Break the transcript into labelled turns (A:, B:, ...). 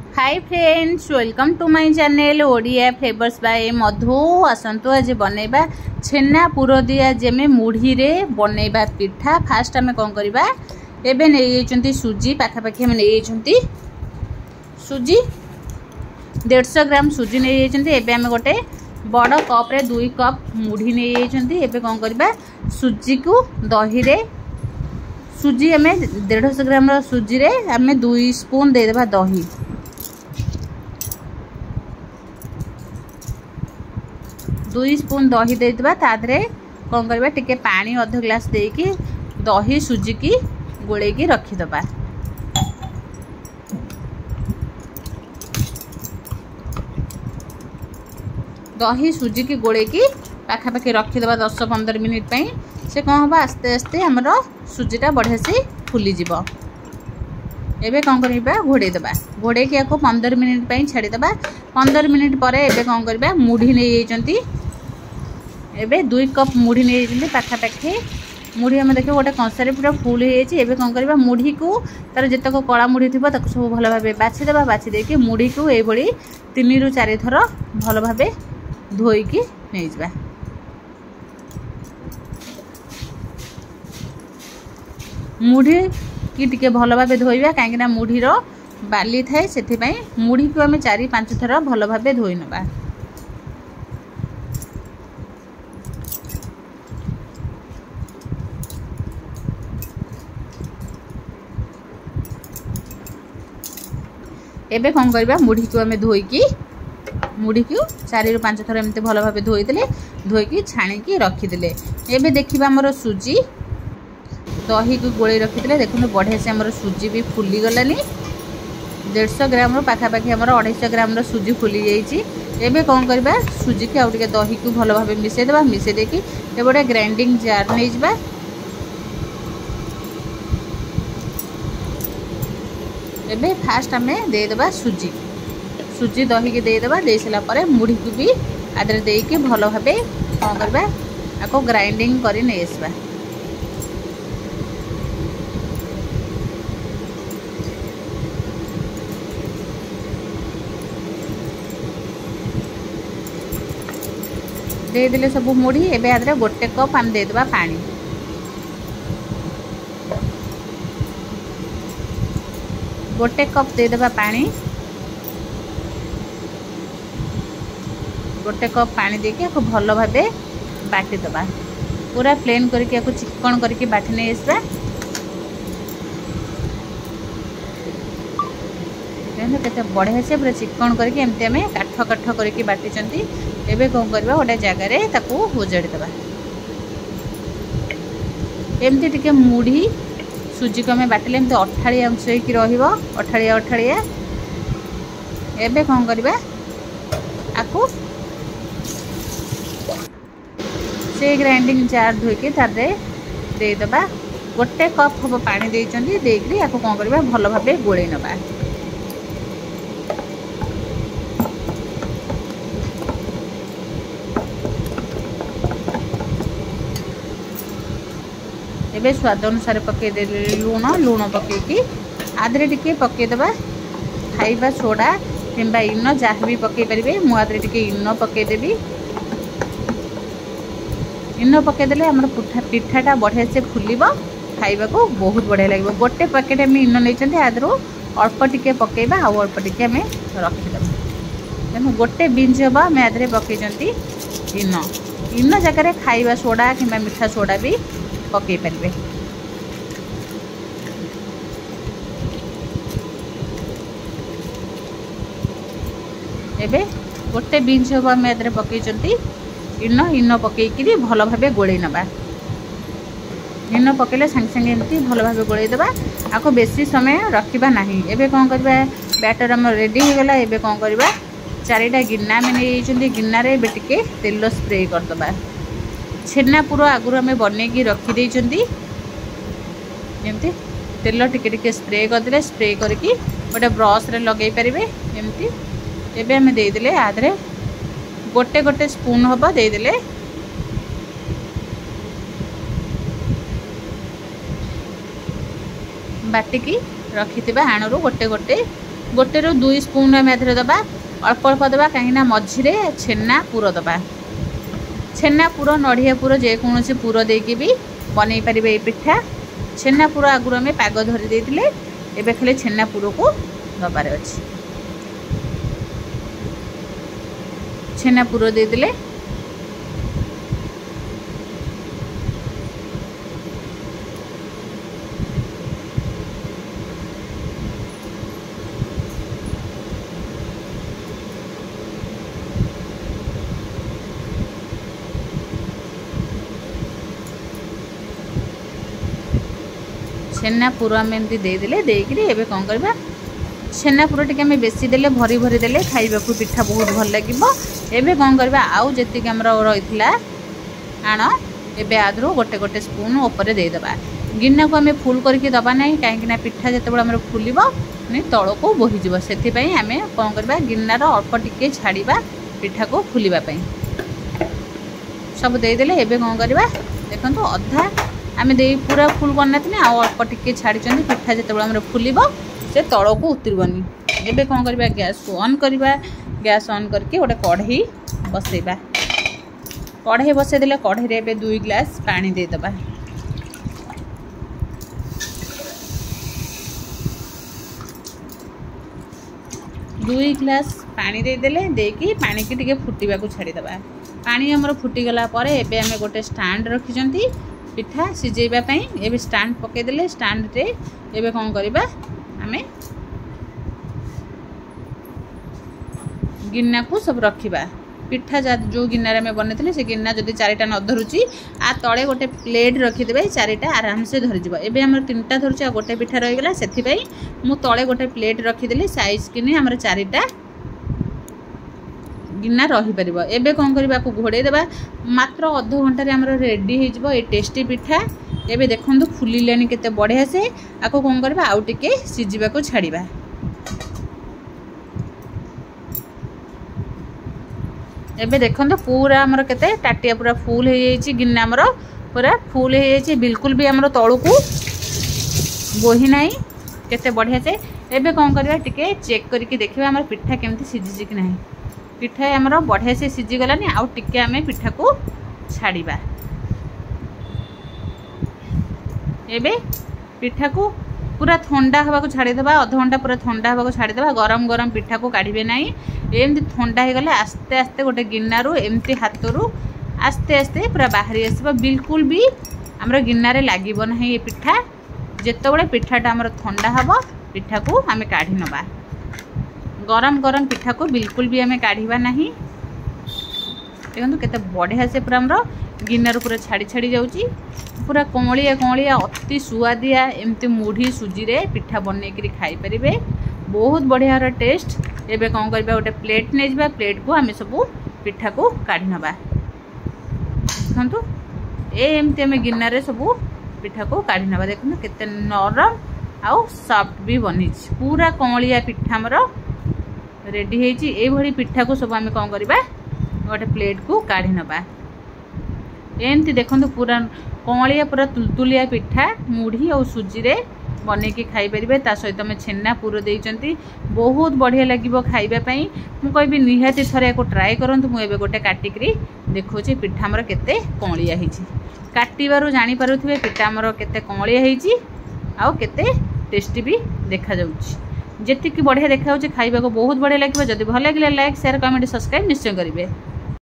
A: Hi friends, welcome to my channel Odia flavours by Madhu. आसतु आज बनैबा छेना पुर दिया जेमे मुढ़ी रे बनैबा पिठा। फास्ट आमे कोन करबा, एबे नै जेचंती सुजी पाखापाखी हम नै जेचंती सुजी 150 ग्राम सुजी नै जेचंती। एबे आमे गोटे बड़ कप रे 2 कप मुढ़ी नै जेचंती। एबे कोन करबा, सुजी को दही रे सुजी आमे 150 ग्राम रो सुजी रे आमे 2 स्पून दे देबा दही। 2 स्पून दही देवा तादरे कौन करबा, टिके पानी अध ग्लास देकी दही सुजी की गोले की रखीदबा। दही सुजी की गोले की पाखापाखी रखीदबा 10-15 मिनिट पई। से कौन हम आस्ते आस्ते हमर सुजीटा बढ़िया से फुली जीव। एबे कौन करबा, घोड़े दबा। घोड़े की आको 15 मिनिट पई छाड़ी दबा। 15 मिनिट परे एबे कौन करबा, मुढ़ी नै जेचंती। एबे 2 कप मुढ़ी नै जेचंती पाखापाखी। मुढ़ी हम देखियो गोटे कंसारे पूरा फुल हो जाइए। एबे कौन करबा, मुढ़ी को तार जतक कला मुढ़ी थिबो ताको सब भल भाबे बाछि देबा। बाछि देके मुढ़ी को ए भली 3 ରୁ 4 थर भल भाबे धोईकी नै जबा। मुढ़ी की टिके भल भाबे धोइबा, काहे ना मुढ़ी रो बाली थाए। सेथि पई मुढ़ी को हम 4-5 थर भल भाबे धोई नबा। एबे कौन करबा, मुढ़ी को आमे धोईकी मुढ़ी को 4 ରୁ 5 थर एमते भल भाबे धोई देले। धोईकी छाणी की रखी देले। एबे देखिबा हमर सुजी दही को गोले रखी देले। देखु बढ़िया से हमर सुजी भी फुली गलानी। 150 ग्राम रो पाखापाखी हमर 250 ग्राम रो सुजी फुली जाइछि। एबे कौन करबा, सुजी के आउ टिके दही को भल भाबे मिसे देबा। मिसे देकी ए गोटे ग्राइंडिंग जार नै जबा। एबे फास्ट हमें दे देबा सुजी सुजी दही के दे देबा। दे सला परे मुढ़ी को भी आदरे दे के भल भाबे कौन करबा, आको ग्राइंडिंग करी नै आसबा। दे देले सब मुढ़ी। एबे आदरे गोटे कप हम दे देबा पानी। गोटे कप दे देबा पानी। गोटे कप पानी देके आको भल भाबे बाटी दबा। पूरा प्लेन करके आको चिकन करके बाटी नै आसबा। केते बढ़िया से पूरा चिकन करके एमते हमें काठ काठ करके बाटी चंती। एबे कौन करबा, गोटे जगह रे ताको होजड़ी दबा। एमते टिके मुढ़ी सुजी को हमें बाटिले एमते अठाळिया अंश होइकी रहिबो, अठाळिया अठाळिया। एबे कौन करबा, आको से ग्राइंडिंग जार धोइके तारे दे दबा। गोटे कप हम पानी देइचंदी। देकरी आको कौन करबा, भल भाबे गोळे नबा। एबे स्वाद अनुसार पके दे लूण। लूण पकेकी आदरे टिके पके दबा खाइबा सोडा किंबा इनो जहाँ भी पके परिबे। मु आदरे टिके इनो पके देबी। इनो पके देले हमर पिठाटा बढ़िया से फुलिबो। खाइबा को बहुत बढ़िया लागबो। गोटे पैकेट हम इनो नै चंती। आदरो अल्प टिके पकेबा आ अल्प टिके हमें रखि देबा। तेनु गोटे बिंज हबा मैं आदरे पके चंती इनो। इनो जगह रे खाइबा सोडा किंबा मीठा सोडा भी पके परिबे। एबे गोटे बिंच हबा मैं आदरे पके चंती इनो। इनो पकेकी भल भाबे गोळे नबा। इनो पकेले संग संग एमती भल भाबे गोळे देबा। आको बेसी समय रखिबा नाही। एबे कोन करबा, बैटर हम रेडी हो गला। एबे कोन करबा, 4टा गिन्ना में नै जेचंती। गिन्ना रे एबे टिके तेल स्प्रे कर दबा। छेना पूरा आगुर हमें बनेकी रखी देइचंती। एमती तेल टिके टिके स्प्रे कर देले। स्प्रे करके गोटे ब्रश रे लगै परिबे एमती। एबे हमें दे देले आदरे गोटे गोटे स्पून हबा दे देले। बाटिकी रखिथिबा हाणरू गोटे गोटे गोटे रू 2 स्पून आम एथे दबा अल्प अल्प दबा कहीं मझिरे छेना पुर दबा छेना पुर नड़िया पुर जेकोसी पुर देकी भी बन पारे पिठा छेना पुर आगुरी आम पाग धरी देते एवं खाली छेना पुर को दबार अच्छे छेना पुर देदेले छेना पुर आम एमती देदेले देकरी एबे कौन करबा छेना पुर टिके आम बेसी देले भरी भरी देले खाइबा को पिठा बहुत भल लागिबो। एबे कौन करबा आउ जेति हमर रहितला आण एबे आदरो गोटे गोटे स्पून ऊपर दे दबा गिन्ना को आम फुल करके दबा नहीं कहीं पिठा जिते बड़े फुलब नहीं तल को बोहीज से आम कौन करबा गिन्नार अल्प टिके छाड़िबा पिठा को फुलवाई सब देदेले एबे कौन करबा देखंतु अधा आम दे पूरा फुल करना आउ अल्प टिके छाड़ी पिठा जिते फुलब से तल को उतरबनी। एबे कौन करबा गैस को ऑन करबा गैस ऑन करके गोटे कढ़ई बसैबा कढ़ई बसई देले कढ़ई रे एबे 2 ग्लास पानी दे दबा 2 ग्लास पानी दे देले देकी पानी की टिके फुटिबा को छाड़ी दबा पानी हमर फुटी गला परे एबे हमें गोटे स्टैंड रखिजंती पिठा सिजेबा पई एबे स्टैंड पके देले स्टैंड रे एबे कौन करबा आमे गिन्ना को सब रखिबा पिठा जो गिन्ना में बनते से गिन्ना जदि 4टा न धरुची आ तले गोटे प्लेट रखिदेबे 4टा आराम से धरी जीव। एबे हमर 3टा धरुची आ गोटे पिठा रही गला सेथि पई मु तले गोटे प्लेट रखिदेली साइज किने हमर 4टा गिन्ना रही परिबो। एबे कोन करबा को घोड़े देबा मात्र आधा घंटा रे हमर रेडी हे जिवो ए टेस्टी पिठा। एबे देखंतु फुलिलेनी केते बढ़िया से आको कोन करबा आउ टिके सिजिबा को छाड़ीबा एबे देखंतु पूरा हमर केते टाटिया पूरा फुल हे जाईची गिन्ना हमर पूरा फुल हे जाईची बिल्कुल भी हमर तळु को बोही नाही केते बढ़िया से। एबे कोन करबा टिके चेक करके देखिबा हमर पिठा केमती सिजिची कि नाही पिठा हमर बढ़िया से सिजी गलानी आउ टिके आमे पिठा को छाड़ीबा। एबे पिठा को पूरा ठंडा हवा को छाड़ी देबा आधा घंटा पूरा ठंडा हवा को छाड़ी देबा गरम गरम पिठा को काढ़िबे नाही एमती ठंडा हे गले आस्ते आस्ते गोटे गिन्नारू एमती हाथरू आस्ते आस्ते पूरा बाहरी आसबा बिल्कुल भी हमर गिन्ना रे लागिबो नाही। ये पिठा जेतबळे पिठाटा हमर ठंडा हबो पिठा को आमे काढ़ी नबा गरम गरम पिठा को बिल्कुल भी आमे काढ़ीबा नाही। देखंतु केते बढ़िया से पूरा हमर गिन्नारू पूरा छाड़ी छाड़ी जाउची पूरा कमलिया कमलिया अति सुआदिया एमती मुढ़ी सुजी रे पिठा बनै करी खाई परिबे बहुत बढ़िया टेस्ट। एबे कौन करबा गोटे प्लेट नै जबा प्लेट को आमे सब पिठा को काढ़ी नबा देखंतु एमती आमे गिन्ना रे सब पिठा को काढ़ी नबा देखंतु केते नरम आउ सॉफ्ट भी बनी पूरा कमलिया पिठा हमर रेडी हेची। ए भली पिठा को सब आमे कौन करबा गोटे प्लेट को काढ़ी नबा एमती देखंतु पूरा कमलिया पूरा तुलतुलिया पिठा मुढ़ी और सुजी रे बने की खाई परिबे ता सहित में छेना पुर देइचंती बहुत बढ़िया लागिबो खाइबा पई। मु कहबी निहाती थरे को ट्राई करंतु। मु एबे गोटे काटिकरी देखोची पिठा हमर केते कमलिया हेची काटिबारु जानि पारुथिबे पिठा हमर केते कमलिया हेची आउ केते टेस्टी भी देखा जाउची जेति की बढ़िया देखा जाउची खाइबा को बहुत बढ़िया लागिबो। जदि भल लागिले लाइक शेयर कमेंट सब्सक्राइब निश्चय करिवे।